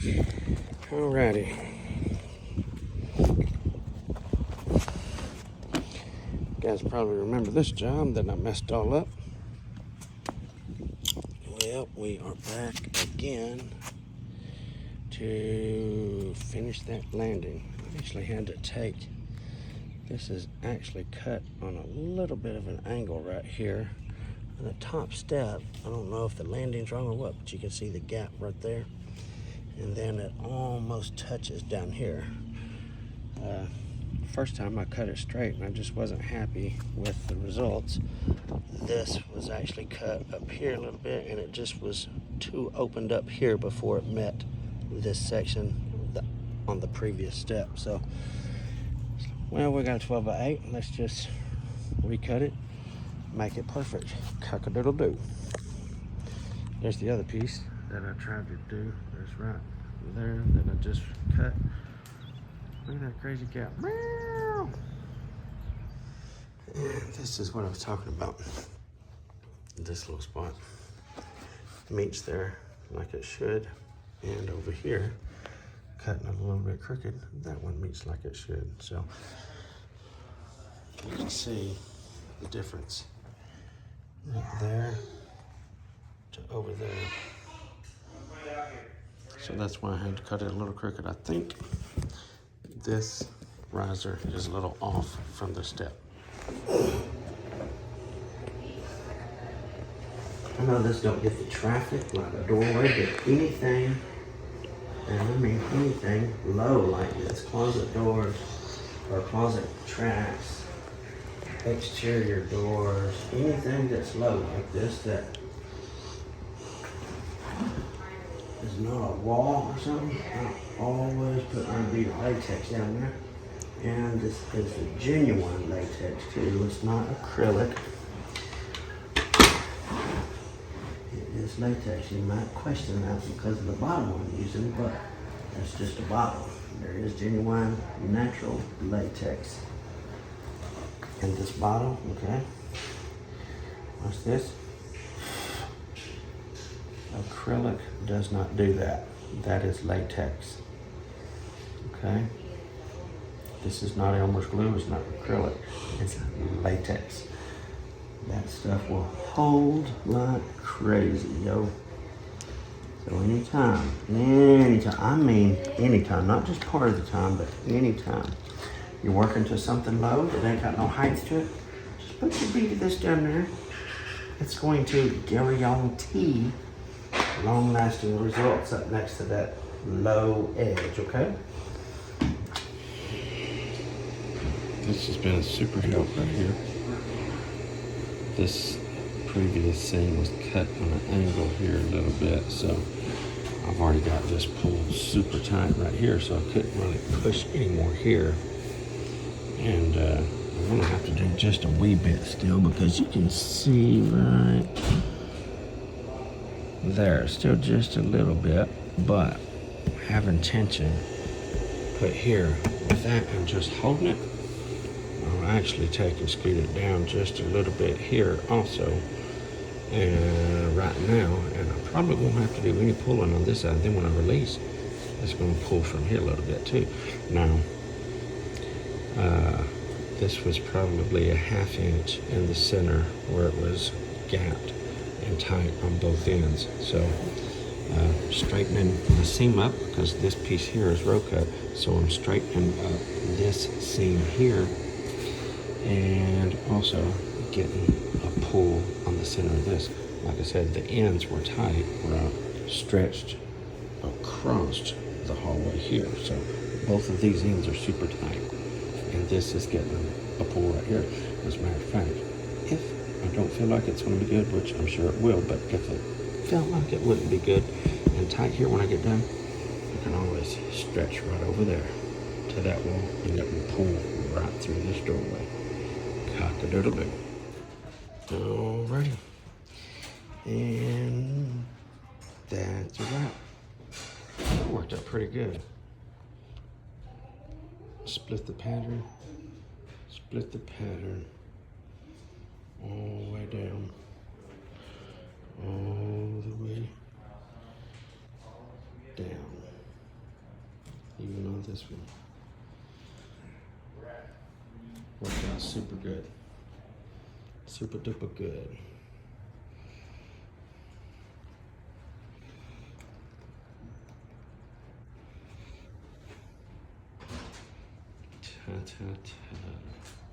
Alrighty. You guys probably remember this job that I messed all up. Well, we are back again to finish that landing. I actually had to take, this is actually cut on a little bit of an angle right here. On the top step, I don't know if the landing's wrong or what, but you can see the gap right there. And then it almost touches down here. First time I cut it straight and I just wasn't happy with the results. This was actually cut up here a little bit and it just was too opened up here before it met this section on the previous step. So, well, we got a 12 by 8. Let's just recut it, make it perfect. Cock-a-doodle-doo. There's the other piece that I tried to do. There's right there that I just cut. Look at that crazy gap. This is what I was talking about. This little spot meets there like it should, and over here, cutting it a little bit crooked, that one meets like it should. So you can see the difference right there to over there. So that's why I had to cut it a little crooked. I think this riser is a little off from the step. I know this don't get the traffic like a doorway, but anything, and I mean anything low like this, closet doors or closet tracks, exterior doors, anything that's low like this that is not a wall or something, I always put my bead latex down there. And this is the genuine latex too, it's not acrylic. It is latex. You might question that because of the bottle I'm using, but that's just a bottle. There is genuine natural latex in this bottle, okay? What's this? Acrylic does not do that. That is latex, okay? This is not Elmer's glue, it's not acrylic, it's latex. That stuff will hold like crazy, yo. So anytime, I mean anytime, not just part of the time, but anytime you're working to something low that ain't got no height to it, just put your bead of this down there. It's going to guarantee long-lasting results up next to that low edge, okay? This has been a super help right here. This previous seam was cut on an angle here a little bit, so I've already got this pulled super tight right here, so I couldn't really push anymore here. And I'm gonna have to do just a wee bit still because you can see right there, still just a little bit, but having tension put here with that and just holding it, I'll actually take and scoot it down just a little bit here also, and right now, and I probably won't have to do any pulling on this side. Then when I release, it's going to pull from here a little bit too. Now, this was probably a 1/2 inch in the center where it was gapped and tight on both ends. So straightening the seam up, because this piece here is row cut, so I'm straightening up this seam here, and also getting a pull on the center of this. Like I said, the ends were tight where I stretched across the hallway here. So both of these ends are super tight, and this is getting a pull right here. As a matter of fact, if I don't feel like it's going to be good, which I'm sure it will, but if it felt like it wouldn't be good and tight here when I get done, I can always stretch right over there to that wall and let me pull right through this doorway. Cock-a-doodle-doo. Alrighty. And that's a wrap. That worked out pretty good. Split the pattern all the way down, all the way down. even on this one. Worked out super good. Super duper good. Ta ta ta.